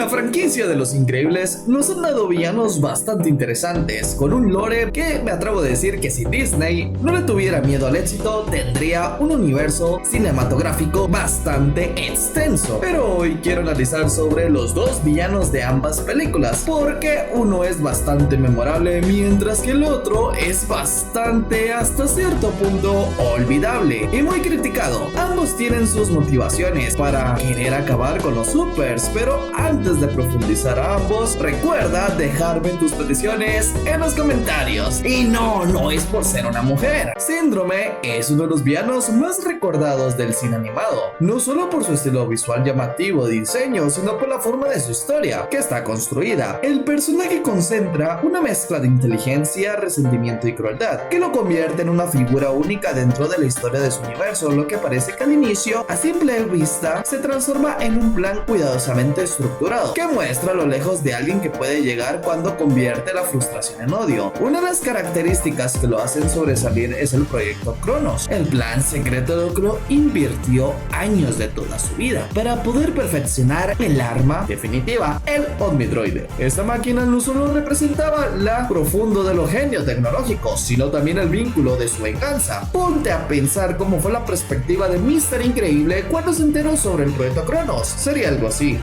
franquicia de Los Increíbles nos han dado villanos bastante interesantes, con un lore que me atrevo a decir que si Disney no le tuviera miedo al éxito, tendría un universo cinematográfico bastante extenso. Pero hoy quiero analizar sobre los dos villanos de ambas películas, porque uno es bastante memorable, mientras que el otro es bastante, hasta cierto punto, olvidable y muy criticado. Ambos tienen sus motivaciones para querer acabar con los supers, pero antes de profundizar a ambos, recuerda dejarme tus peticiones en los comentarios. Y no es por ser una mujer. Síndrome es uno de los villanos más recordados del cine animado, no solo por su estilo visual llamativo de diseño, sino por la forma de su historia, que está construida. El personaje concentra una mezcla de inteligencia, resentimiento y crueldad, que lo convierte en una figura única dentro de la historia de su universo, lo que parece que al inicio, a simple vista, se transforma en un plan cuidadosamente estructurado, que muestra lo lejos de alguien que puede llegar cuando convierte la frustración en odio. Una de las características que lo hacen sobresalir es el proyecto Cronos. El plan secreto de Oclo invirtió años de toda su vida para poder perfeccionar el arma definitiva, el Omnidroide. Esta máquina no solo representaba la profundo de lo genio tecnológico, sino también el vínculo de su venganza. Ponte a pensar cómo fue la perspectiva de Mr. Increíble cuando se enteró sobre el proyecto Cronos. Sería algo así.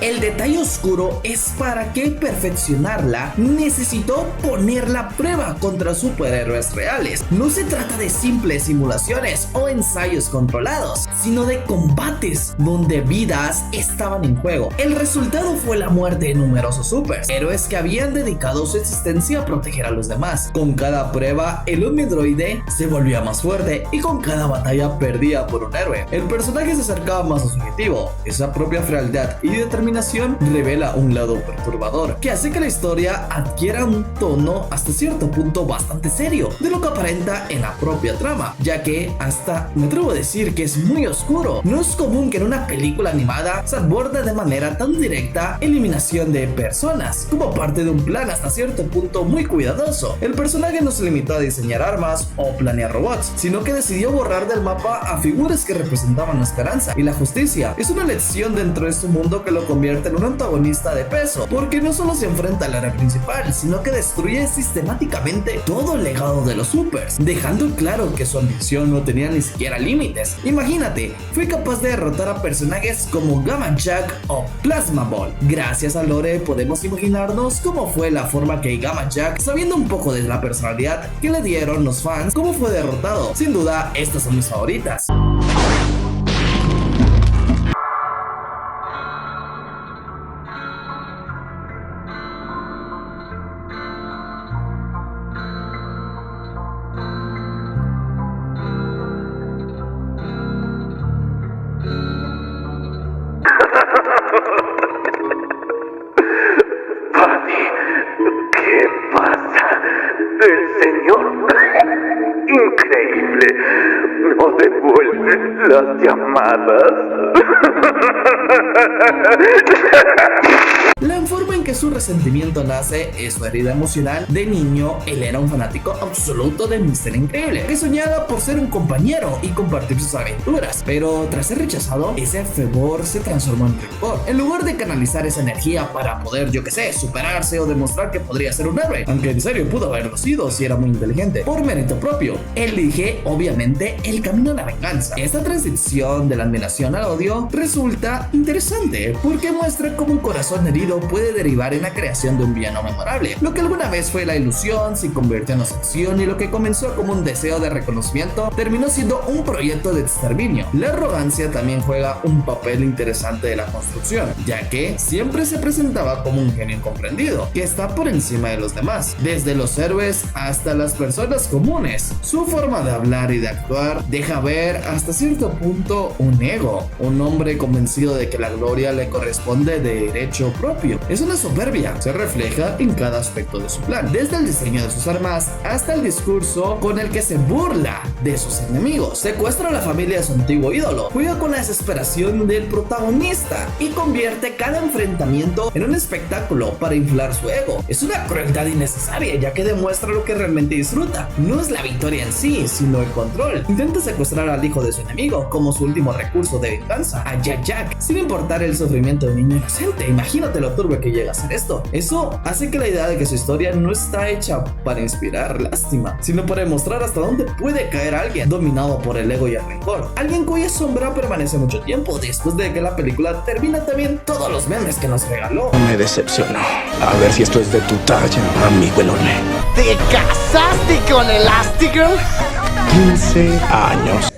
El detalle oscuro es para que perfeccionarla necesitó ponerla a prueba contra superhéroes reales. No se trata de simples simulaciones o ensayos controlados, sino de combates donde vidas estaban en juego. El resultado fue la muerte de numerosos supers, héroes que habían dedicado su existencia a proteger a los demás. Con cada prueba, el Omnidroide se volvía más fuerte y con cada batalla perdía por un héroe. El personaje se acercaba más a su objetivo. Esa propia frialdad y determinación revela un lado perturbador que hace que la historia adquiera un tono hasta cierto punto bastante serio de lo que aparenta en la propia trama, ya que hasta me atrevo a decir que es muy oscuro. No es común que en una película animada se aborde de manera tan directa eliminación de personas como parte de un plan hasta cierto punto muy cuidadoso. El personaje no se limitó a diseñar armas o planear robots, sino que decidió borrar del mapa a figuras que representaban la esperanza y la justicia. Es una lección dentro de este mundo que lo convierte en un antagonista de peso, porque no solo se enfrenta al área principal, sino que destruye sistemáticamente todo el legado de los supers, dejando claro que su ambición no tenía ni siquiera límites. Imagínate, fue capaz de derrotar a personajes como Gamma Jack o Plasma Ball. Gracias a lore podemos imaginarnos cómo fue la forma que Gamma Jack, sabiendo un poco de la personalidad que le dieron los fans, cómo fue derrotado. Sin duda, estas son mis favoritas. El señor Increíble no devuelve las llamadas. La forma en aunque su resentimiento nace es su herida emocional, de niño él era un fanático absoluto de Mr. Increíble, que soñaba por ser un compañero y compartir sus aventuras, pero tras ser rechazado, ese fervor se transformó en rencor. En lugar de canalizar esa energía para poder, yo que sé, superarse o demostrar que podría ser un héroe, aunque en serio pudo haberlo sido si era muy inteligente, por mérito propio, elige obviamente el camino a la venganza. Esta transición de la admiración al odio resulta interesante porque muestra cómo un corazón herido puede derivar en la creación de un villano memorable. Lo que alguna vez fue la ilusión se convirtió en obsesión, y lo que comenzó como un deseo de reconocimiento terminó siendo un proyecto de exterminio. La arrogancia también juega un papel interesante de la construcción, ya que siempre se presentaba como un genio incomprendido que está por encima de los demás, desde los héroes hasta las personas comunes. Su forma de hablar y de actuar deja ver hasta cierto punto un ego, un hombre convencido de que la gloria le corresponde de derecho propio. Es una soberbia, se refleja en cada aspecto de su plan, desde el diseño de sus armas hasta el discurso con el que se burla de sus enemigos. Secuestra a la familia de su antiguo ídolo, juega con la desesperación del protagonista y convierte cada enfrentamiento en un espectáculo para inflar su ego. Es una crueldad innecesaria, ya que demuestra lo que realmente disfruta. No es la victoria en sí, sino el control. Intenta secuestrar al hijo de su enemigo como su último recurso de venganza, a Jack, sin importar el sufrimiento de un niño inocente. Imagínate lo turbio que llega a ser esto. Eso hace que la idea de que su historia no está hecha para inspirar lástima, sino para demostrar hasta dónde puede caer alguien dominado por el ego y el rencor. Alguien cuya sombra permanece mucho tiempo después de que la película termina. También todos los memes que nos regaló. Me decepcionó. A ver si esto es de tu talla, amigo Elone. ¿Te casaste con Elastigirl? 15 años.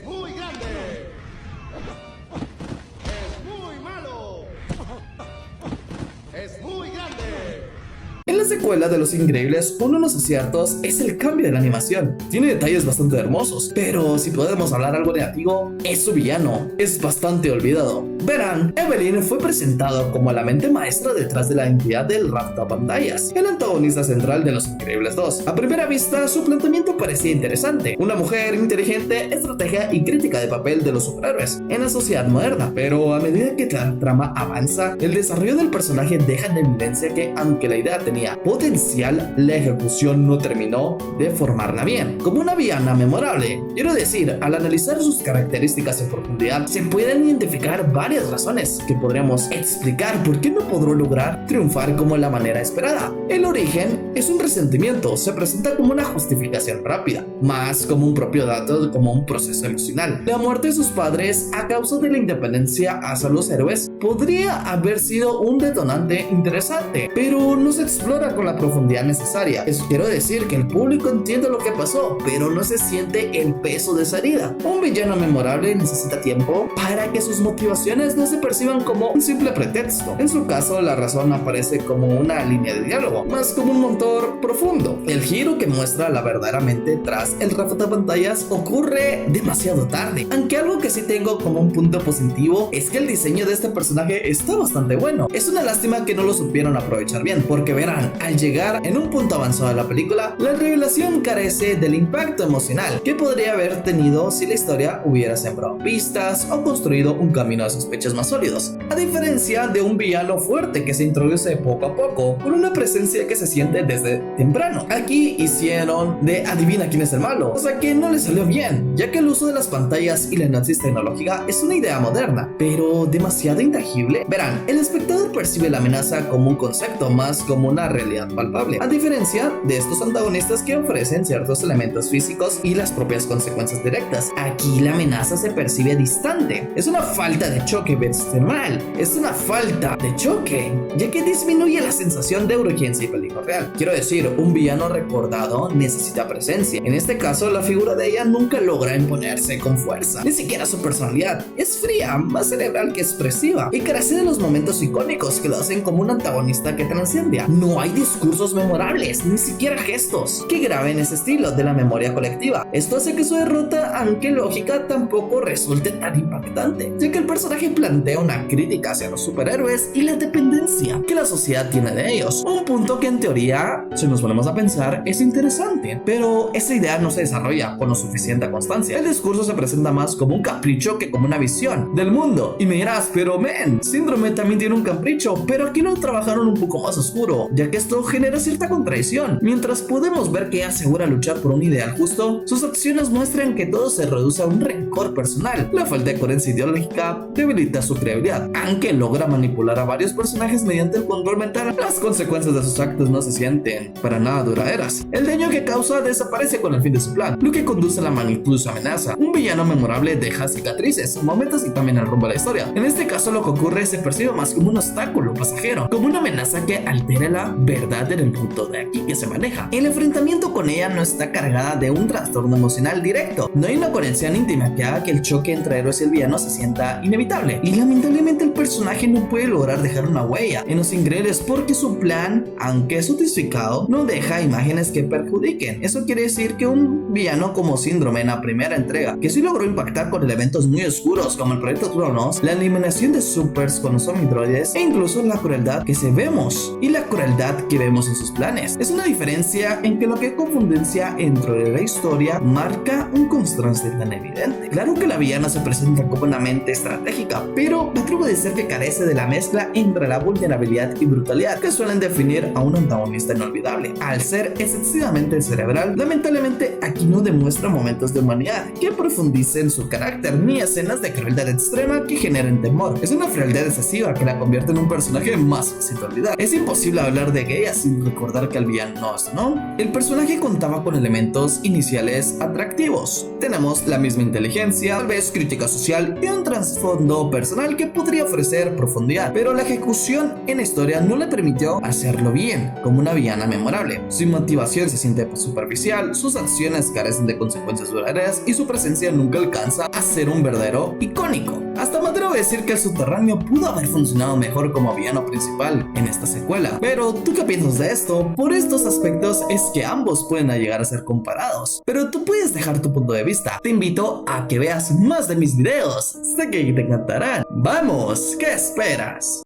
En la secuela de Los Increíbles, uno de los aciertos es el cambio de la animación. Tiene detalles bastante hermosos, pero si podemos hablar algo negativo, es su villano. Es bastante olvidado. Verán, Evelyn fue presentado como la mente maestra detrás de la entidad del raptapantallas, el antagonista central de Los Increíbles 2. A primera vista, su planteamiento parecía interesante. Una mujer inteligente, estratega y crítica del papel de los superhéroes en la sociedad moderna. Pero a medida que la trama avanza, el desarrollo del personaje deja en evidencia que, aunque la idea tenía potencial, la ejecución no terminó de formarla bien. Como una villana memorable, quiero decir, al analizar sus características en profundidad, se pueden identificar varias razones que podríamos explicar por qué no podrá lograr triunfar como la manera esperada. El origen es un resentimiento, se presenta como una justificación rápida, más como un propio dato, como un proceso emocional. La muerte de sus padres a causa de la independencia hacia los héroes podría haber sido un detonante interesante, pero no se explora con la profundidad necesaria. Eso quiero decir que el público entiende lo que pasó, pero no se siente el peso de esa herida. Un villano memorable necesita tiempo para que sus motivaciones no se perciban como un simple pretexto. En su caso, la razón aparece como una línea de diálogo, más como un motor profundo. El giro que muestra la verdaderamente tras el raptapantallas ocurre demasiado tarde, aunque algo que sí tengo como un punto positivo es que el diseño de este personaje está bastante bueno. Es una lástima que no lo supieron aprovechar bien, porque verán, al llegar en un punto avanzado de la película, la revelación carece del impacto emocional que podría haber tenido si la historia hubiera sembrado pistas o construido un camino de sospechas más sólidos, a diferencia de un villano fuerte que se introduce poco a poco por una presencia que se siente desde temprano. Aquí hicieron de adivina quién es el malo, o sea que no le salió bien, ya que el uso de las pantallas y la hipnosis tecnológica es una idea moderna, pero demasiado intangible. Verán, el espectador percibe la amenaza como un concepto, más como una realidad palpable, a diferencia de estos antagonistas que ofrecen ciertos elementos físicos y las propias consecuencias directas. Aquí la amenaza se percibe distante, es una falta de choque mal, es una falta de choque, ya que disminuye la sensación de urgencia y peligro real. Quiero decir, un villano recordado necesita presencia. En este caso, la figura de ella nunca logra imponerse con fuerza, ni siquiera su personalidad. Es fría, más cerebral que expresiva, y carece de los momentos icónicos que lo hacen como un antagonista que trasciende. No hay discurso discursos memorables, ni siquiera gestos, que graben ese estilo de la memoria colectiva. Esto hace que su derrota, aunque lógica, tampoco resulte tan impactante, ya que el personaje plantea una crítica hacia los superhéroes y la dependencia que la sociedad tiene de ellos. Un punto que en teoría, si nos ponemos a pensar, es interesante, pero esa idea no se desarrolla con lo suficiente constancia. El discurso se presenta más como un capricho que como una visión del mundo. Y me dirás, pero men, Síndrome también tiene un capricho, pero aquí lo trabajaron un poco más oscuro, ya que esto genera cierta contradicción. Mientras podemos ver que ella asegura luchar por un ideal justo, sus acciones muestran que todo se reduce a un rencor personal. La falta de coherencia ideológica debilita su credibilidad. Aunque logra manipular a varios personajes mediante el control mental, las consecuencias de sus actos no se sienten para nada duraderas. El daño que causa desaparece con el fin de su plan, lo que conduce a la magnitud de su amenaza. Un villano memorable deja cicatrices, momentos y también el rumbo de la historia. En este caso, lo que ocurre se percibe más como un obstáculo pasajero, como una amenaza que altera la verdad en el punto de aquí que se maneja. El enfrentamiento con ella no está cargada de un trastorno emocional directo. No hay una conexión íntima que haga que el choque entre héroes y el villano se sienta inevitable. Y lamentablemente el personaje no puede lograr dejar una huella en los increíbles porque su plan, aunque es justificado, no deja imágenes que perjudiquen. Eso quiere decir que un villano como Síndrome en la primera entrega, que sí logró impactar con elementos muy oscuros como el Proyecto Cronos, la eliminación de supers con los omidroides e incluso la crueldad que se vemos y la crueldad que vemos en sus planes. Es una diferencia en que lo que confundencia dentro de la historia marca un contraste tan evidente. Claro que la villana se presenta como una mente estratégica, pero me atrevo a decir que carece de la mezcla entre la vulnerabilidad y brutalidad que suelen definir a un antagonista inolvidable. Al ser excesivamente cerebral, lamentablemente aquí no demuestra momentos de humanidad que profundicen su carácter ni escenas de crueldad extrema que generen temor. Es una frialdad excesiva que la convierte en un personaje más fácil de olvidar. Es imposible hablar de Gaia sin recordar que el villano no. El personaje contaba con elementos iniciales atractivos. Tenemos la misma inteligencia, tal vez crítica social y un trasfondo personal que podría ofrecer profundidad, pero la ejecución en la historia no le permitió hacerlo bien, como una villana memorable. Su motivación se siente superficial, sus acciones carecen de consecuencias duraderas y su presencia nunca alcanza a ser un verdadero icónico. Hasta me atrevo a decir que el subterráneo pudo haber funcionado mejor como villano principal en esta secuela. Pero ¿tú qué piensas de esto? Por estos aspectos es que ambos pueden llegar a ser comparados, pero tú puedes dejar tu punto de vista. Te invito a que veas más de mis videos, sé que te encantarán. ¡Vamos! ¿Qué esperas?